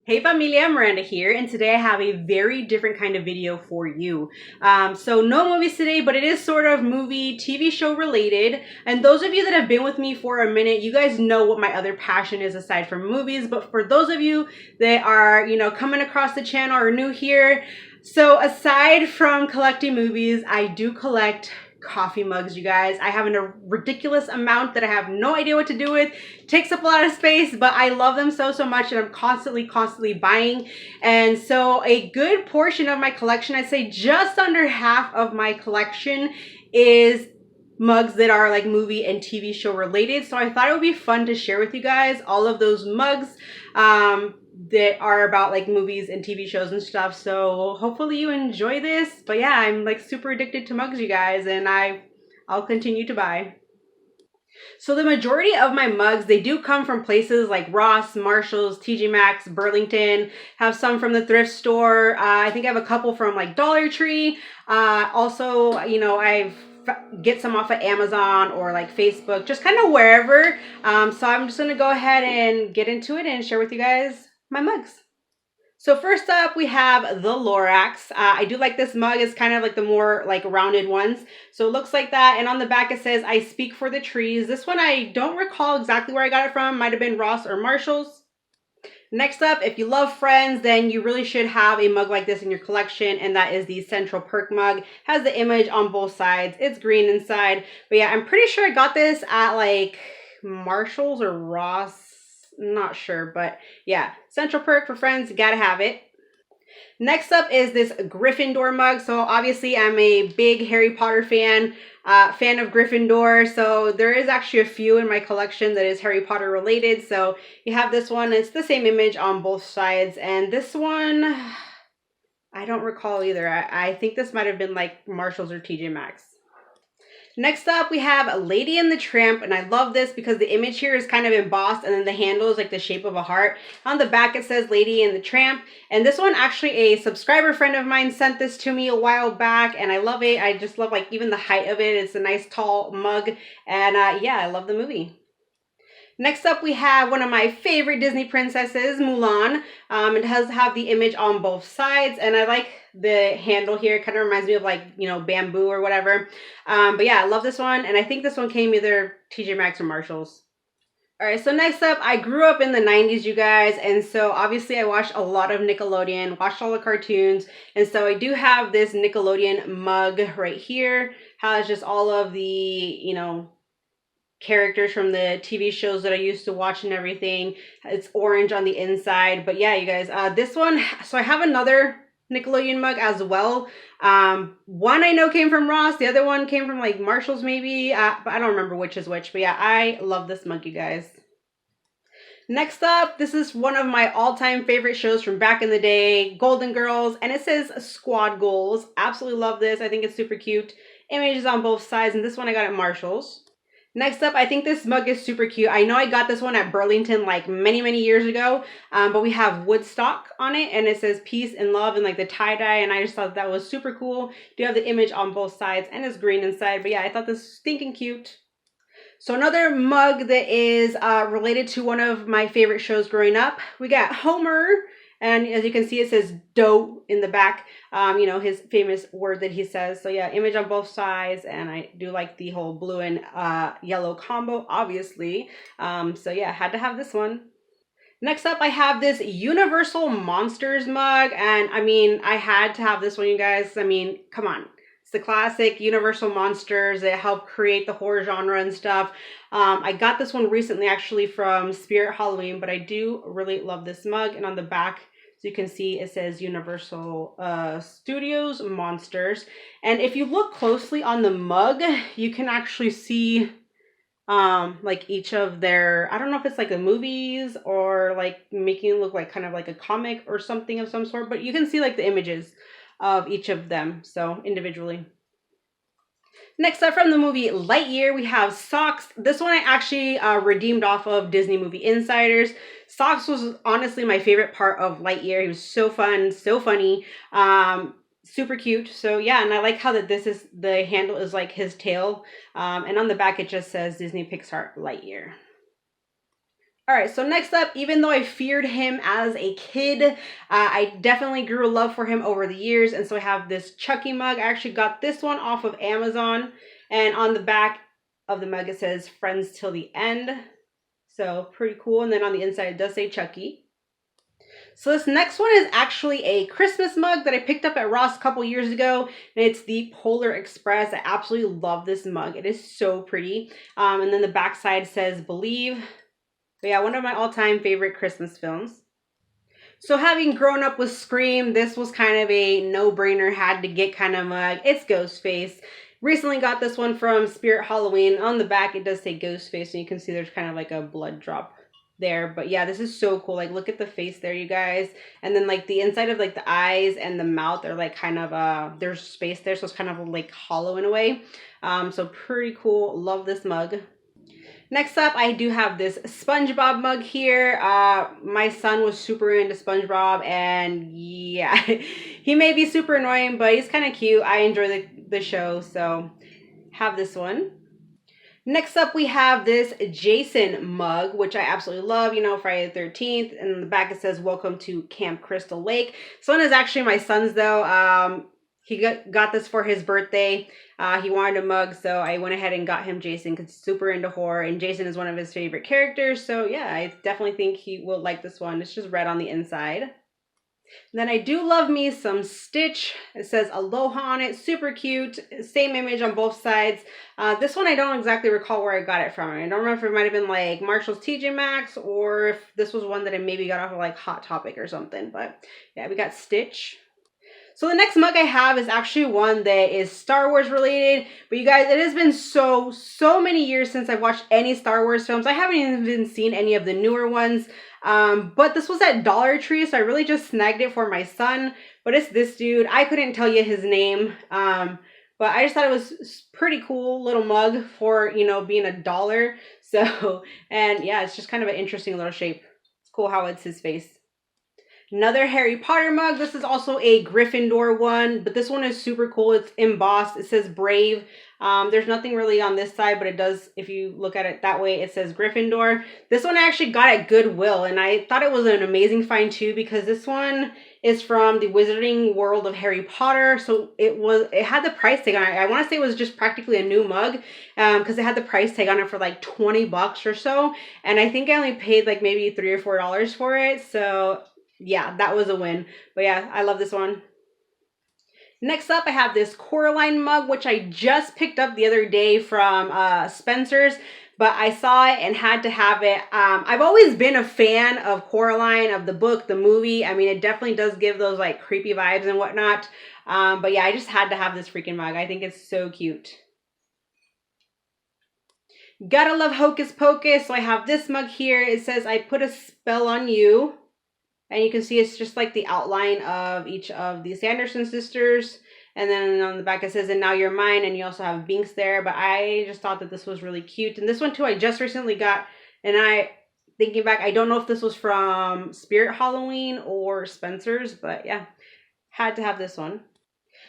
Hey familia, Miranda here, and today I have a very different kind of video for you. So no movies today, but it is sort of movie, TV show related. And those of you that have been with me for a minute, you guys know what my other passion is aside from movies. But for those of you that are, coming across the channel or new here, so aside from collecting movies, I do collect coffee mugs, you guys. I have a ridiculous amount that I have no idea what to do with. It takes up a lot of space, but I love them so much, and I'm constantly buying. And so a good portion of my collection, I'd say just under half of my collection, is mugs that are like movie and TV show related. So I thought it would be fun to share with you guys all of those mugs that are about like movies and TV shows and stuff. So hopefully you enjoy this. But yeah, I'm like super addicted to mugs, you guys, and I'll continue to buy. So the majority of my mugs, they do come from places like Ross, Marshalls, TJ Maxx, Burlington. Have some from the thrift store. I think I have a couple from like Dollar Tree. Also, I've get some off of Amazon or like Facebook, just kind of wherever. So I'm just gonna go ahead and get into it and share with you guys my mugs. So first up, we have the Lorax. I do like this mug. It's kind of like the more like rounded ones. So it looks like that. And on the back, it says, "I speak for the trees." This one, I don't recall exactly where I got it from. Might have been Ross or Marshalls. Next up, if you love Friends, then you really should have a mug like this in your collection, and that is the Central Perk mug. Has the image on both sides. It's green inside. But yeah, I'm pretty sure I got this at like Marshalls or Ross. Not sure, but yeah, Central Perk for Friends, you gotta have it. Next up is this Gryffindor mug. So obviously I'm a big Harry Potter fan, fan of Gryffindor. So there is actually a few in my collection that is Harry Potter related. So you have this one. It's the same image on both sides. And this one, I don't recall either. I think this might have been like Marshalls or TJ Maxx. Next up, we have Lady and the Tramp, and I love this because the image here is kind of embossed, and then the handle is like the shape of a heart. On the back, it says Lady and the Tramp, and this one, actually, a subscriber friend of mine sent this to me a while back, and I love it. I just love, like, even the height of it. It's a nice, tall mug, and yeah, I love the movie. Next up, we have one of my favorite Disney princesses, Mulan. It does have the image on both sides, and I like the handle here. It kind of reminds me of like, bamboo or whatever. But yeah, I love this one, and I think this one came either TJ Maxx or Marshalls. All right, so next up, I grew up in the 90s, you guys, and so obviously I watched a lot of Nickelodeon, watched all the cartoons, and so I do have this Nickelodeon mug right here. Has just all of the, characters from the TV shows that I used to watch and everything. It's orange on the inside. But yeah, you guys, this one, so I have another Nickelodeon mug as well. One I know came from Ross. The other one came from like Marshalls maybe. But I don't remember which is which. But yeah, I love this mug, you guys. Next up, this is one of my all-time favorite shows from back in the day, Golden Girls, and it says Squad Goals. Absolutely love this. I think it's super cute. Images on both sides, and this one I got at Marshalls. Next up, I think this mug is super cute. I know I got this one at Burlington like many years ago, but we have Woodstock on it, and it says peace and love and like the tie-dye, and I just thought that was super cool. Do have the image on both sides, and it's green inside, but yeah, I thought this was stinking cute. So another mug that is related to one of my favorite shows growing up, we got Homer. And as you can see, it says dough in the back, his famous word that he says. So yeah, image on both sides. And I do like the whole blue and yellow combo, obviously. So yeah, had to have this one. Next up, I have this Universal Monsters mug. And I mean, I had to have this one, you guys. I mean, come on. It's the classic Universal Monsters that helped create the horror genre and stuff. I got this one recently actually from Spirit Halloween, but I do really love this mug. And on the back, as you can see, it says Universal Studios Monsters. And if you look closely on the mug, you can actually see like each of their, I don't know if it's like the movies or like making it look like kind of like a comic or something of some sort, but you can see like the images of each of them, so individually. Next up, from the movie Lightyear, we have Socks. This one I actually redeemed off of Disney Movie Insiders. Socks was honestly my favorite part of Lightyear. He was so fun, so funny, super cute. So yeah, and I like how that this is, the handle is like his tail, and on the back it just says Disney Pixar Lightyear. All right, so next up, even though I feared him as a kid, I definitely grew a love for him over the years. And so I have this Chucky mug. I actually got this one off of Amazon. And on the back of the mug, it says friends till the end. So pretty cool. And then on the inside, it does say Chucky. So this next one is actually a Christmas mug that I picked up at Ross a couple years ago, and it's the Polar Express. I absolutely love this mug. It is so pretty. And then the back side says Believe. But yeah, one of my all-time favorite Christmas films. So having grown up with Scream, this was kind of a no-brainer, had to get kind of mug. It's Ghostface. Recently got this one from Spirit Halloween. On the back, it does say Ghostface, and you can see there's kind of like a blood drop there. But yeah, this is so cool. Like, look at the face there, you guys. And then like the inside of like the eyes and the mouth are like kind of, there's space there, so it's kind of like hollow in a way. So pretty cool. Love this mug. Next up, I do have this SpongeBob mug here. My son was super into SpongeBob, and yeah, he may be super annoying, but he's kind of cute. I enjoy the show, so have this one. Next up, we have this Jason mug, which I absolutely love. You know, Friday the 13th, and in the back it says, "Welcome to Camp Crystal Lake." This one is actually my son's, though. He got this for his birthday. He wanted a mug, so I went ahead and got him Jason because he's super into horror, and Jason is one of his favorite characters. So yeah, I definitely think he will like this one. It's just red on the inside. Then I do love me some Stitch. It says Aloha on it. Super cute. Same image on both sides. This one I don't exactly recall where I got it from. I don't remember if it might have been like Marshall's TJ Maxx or if this was one that I maybe got off of like Hot Topic or something. But yeah, we got Stitch. So the next mug I have is actually one that is Star Wars related. But you guys, it has been so many years since I've watched any Star Wars films. I haven't even seen any of the newer ones. But this was at Dollar Tree, so I really just snagged it for my son. But it's this dude. I couldn't tell you his name. But I just thought it was pretty cool little mug for, you know, being $1. So, and yeah, it's just kind of an interesting little shape. It's cool how it's his face. Another Harry Potter mug. This is also a Gryffindor one, but this one is super cool. It's embossed. It says Brave. There's nothing really on this side, but it does, if you look at it that way, it says Gryffindor. This one I actually got at Goodwill, and I thought it was an amazing find too, because this one is from the Wizarding World of Harry Potter. So it had the price tag on it. I want to say it was just practically a new mug, because it had the price tag on it for like 20 bucks or so. And I think I only paid like maybe $3 or $4 for it. So yeah, that was a win. But yeah, I love this one. Next up, I have this Coraline mug, which I just picked up the other day from Spencer's, but I saw it and had to have it. I've always been a fan of Coraline, of the book, the movie. I mean, it definitely does give those like creepy vibes and whatnot. But yeah, I just had to have this freaking mug. I think it's so cute. Gotta love Hocus Pocus. So I have this mug here. It says, "I put a spell on you." And you can see it's just like the outline of each of the Sanderson sisters. And then on the back it says, "And now you're mine." And you also have Binks there. But I just thought that this was really cute. And this one too, I just recently got. And thinking back, I don't know if this was from Spirit Halloween or Spencer's. But yeah, had to have this one.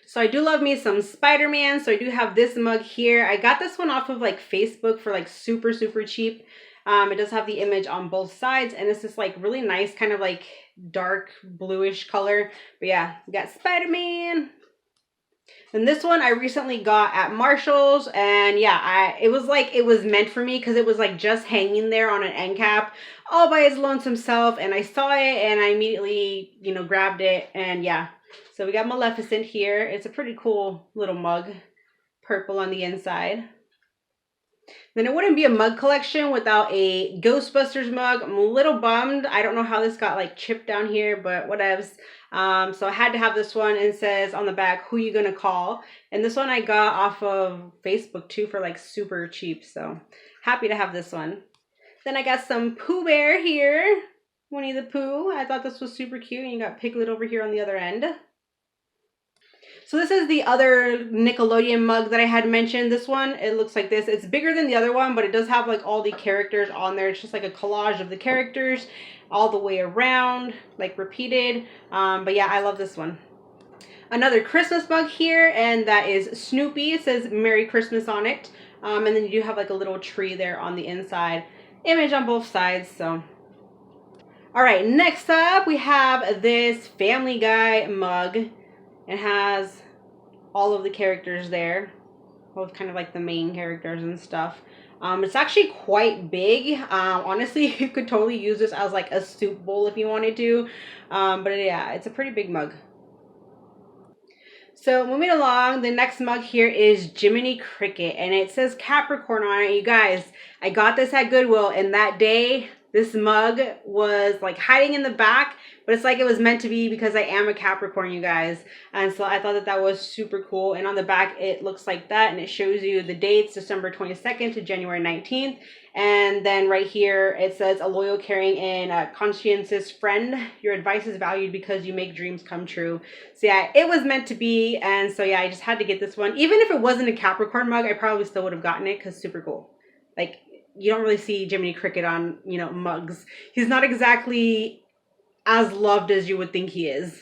So I do love me some Spider-Man. So I do have this mug here. I got this one off of like Facebook for like super cheap. It does have the image on both sides, and it's this like really nice kind of like dark bluish color. But yeah, we got Spider-Man. And this one I recently got at Marshall's, and yeah, it was like it was meant for me because it was like just hanging there on an end cap all by its lonesome self, and I saw it and I immediately, you know, grabbed it. And yeah, so we got Maleficent here. It's a pretty cool little mug, purple on the inside. Then it wouldn't be a mug collection without a Ghostbusters mug. I'm a little bummed. I don't know how this got like chipped down here, but whatevs. So I had to have this one, and it says on the back, "Who you gonna call?" And this one I got off of Facebook too for like super cheap. So happy to have this one. Then I got some Pooh Bear here. Winnie the Pooh. I thought this was super cute. And you got Piglet over here on the other end. So this is the other Nickelodeon mug that I had mentioned. This one, it looks like this. It's bigger than the other one, but it does have like all the characters on there. It's just like a collage of the characters all the way around, like repeated. But yeah, I love this one. Another Christmas mug here, and that is Snoopy. It says Merry Christmas on it. And then you do have like a little tree there on the inside. image on both sides. So, all right, next up we have this Family Guy mug. It has all of the characters there, both kind of like the main characters and stuff. It's actually quite big. Honestly, you could totally use this as like a soup bowl if you wanted to. But yeah, it's a pretty big mug. So moving along, the next mug here is Jiminy Cricket, and it says Capricorn on it. You guys, I got this at Goodwill, and that day, this mug was like hiding in the back, but it's like it was meant to be because I am a Capricorn, you guys. And so I thought that that was super cool. And on the back, it looks like that, and it shows you the dates, December 22nd to January 19th. And then right here, it says, a loyal, caring, and conscientious friend. Your advice is valued because you make dreams come true. So yeah, it was meant to be. And so yeah, I just had to get this one. Even if it wasn't a Capricorn mug, I probably still would have gotten it because super cool. Like, you don't really see Jiminy Cricket on, you know, mugs. He's not exactly as loved as you would think he is.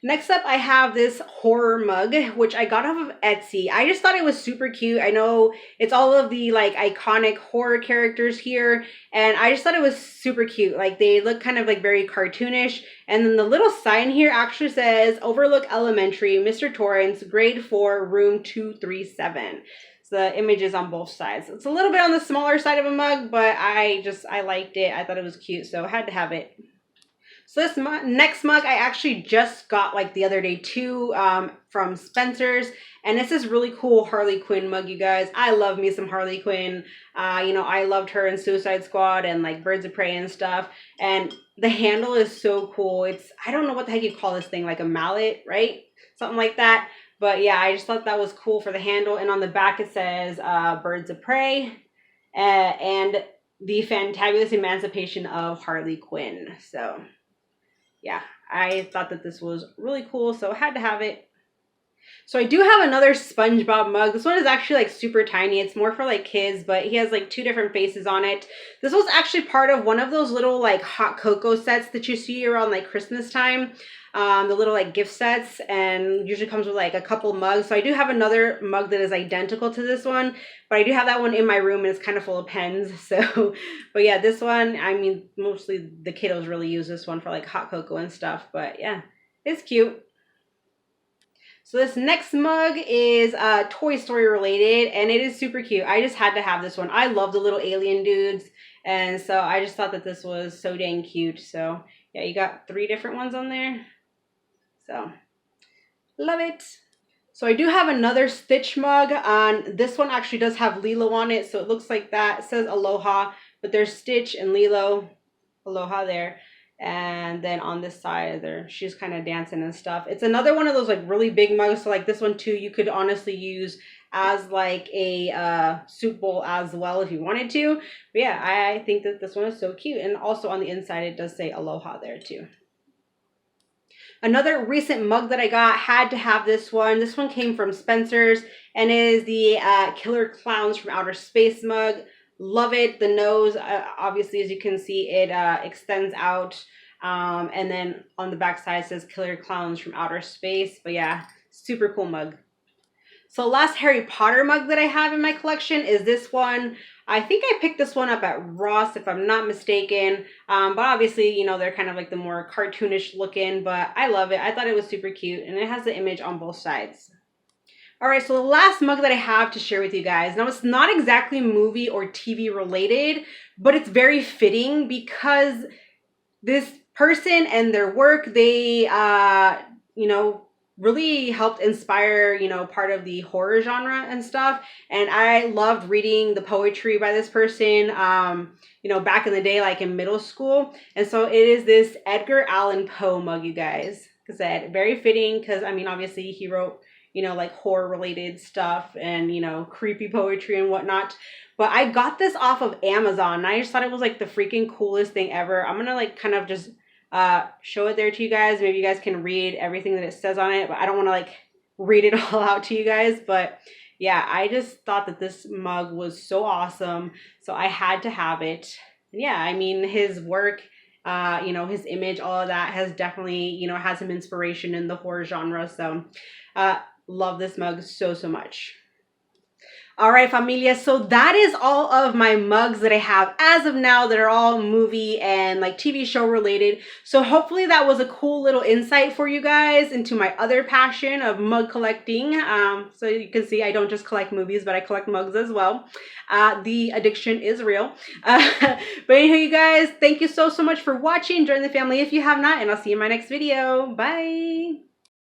Next up, I have this horror mug, which I got off of Etsy. I just thought it was super cute. I know it's all of the like iconic horror characters here, and I just thought it was super cute. Like, they look kind of like very cartoonish. And then the little sign here actually says Overlook Elementary, Mr. Torrance, grade 4, room 237. So the image is on both sides. It's a little bit on the smaller side of a mug, but I liked it. I thought it was cute, so I had to have it. So this next mug I actually just got like the other day too, from Spencer's, and it's this really cool Harley Quinn mug, you guys. I love me some Harley Quinn. You know, I loved her in Suicide Squad and like Birds of Prey and stuff. And the handle is so cool. It's, I don't know what the heck you call this thing, like a mallet, right? Something like that. But yeah, I just thought that was cool for the handle. And on the back it says Birds of Prey and the fantabulous emancipation of Harley Quinn. So yeah, I thought that this was really cool, so I had to have it. So I do have another SpongeBob mug. This one is actually like super tiny. It's more for like kids, but he has like 2 different faces on it. This was actually part of one of those little like hot cocoa sets that you see around like Christmas time. The little like gift sets, and usually comes with like a couple mugs. So I do have another mug that is identical to this one, but I do have that one in my room, and it's kind of full of pens. So, but yeah, this one, I mean, mostly the kiddos really use this one for like hot cocoa and stuff, but yeah, it's cute. So this next mug is Toy Story related, and it is super cute. I just had to have this one. I love the little alien dudes, and so I just thought that this was so dang cute. So yeah, you got 3 different ones on there. So, love it. So I do have another Stitch mug. This one actually does have Lilo on it, so it looks like that. It says Aloha, but there's Stitch and Lilo. Aloha there. And then on this side there, she's kind of dancing and stuff. It's another one of those like really big mugs. So like this one too, you could honestly use as like a soup bowl as well if you wanted to. But yeah, I think that this one is so cute. And also on the inside, it does say Aloha there too. Another recent mug that I got, had to have this one. This one came from Spencer's, and it is the Killer Clowns from Outer Space mug. Love it. The nose, obviously, as you can see, it extends out. And then on the back side says Killer Clowns from Outer Space. But yeah, super cool mug. So last Harry Potter mug that I have in my collection is this one. I think I picked this one up at Ross, if I'm not mistaken. But obviously, you know, they're kind of like the more cartoonish looking, but I love it. I thought it was super cute, and it has the image on both sides. All right, so the last mug that I have to share with you guys. Now, it's not exactly movie or TV related, but it's very fitting because this person and their work, they, you know, really helped inspire, you know, part of the horror genre and stuff. And I loved reading the poetry by this person, you know, back in the day, like in middle school. And so it is this Edgar Allan Poe mug, you guys. Like I said, very fitting because, I mean, obviously he wrote, you know, like horror related stuff and, you know, creepy poetry and whatnot. But I got this off of Amazon, and I just thought it was like the freaking coolest thing ever. I'm gonna like kind of just show it there to you guys. Maybe you guys can read everything that it says on it, but I don't want to like read it all out to you guys. But yeah, I just thought that this mug was so awesome, so I had to have it. And yeah, I mean, his work, you know, his image, all of that has definitely, you know, had some inspiration in the horror genre. So love this mug so much. All right, familia. So that is all of my mugs that I have as of now that are all movie and like TV show related. So hopefully that was a cool little insight for you guys into my other passion of mug collecting. So you can see I don't just collect movies, but I collect mugs as well. The addiction is real. But anyhow, you guys, thank you so much for watching. Join the family if you have not, and I'll see you in my next video. Bye.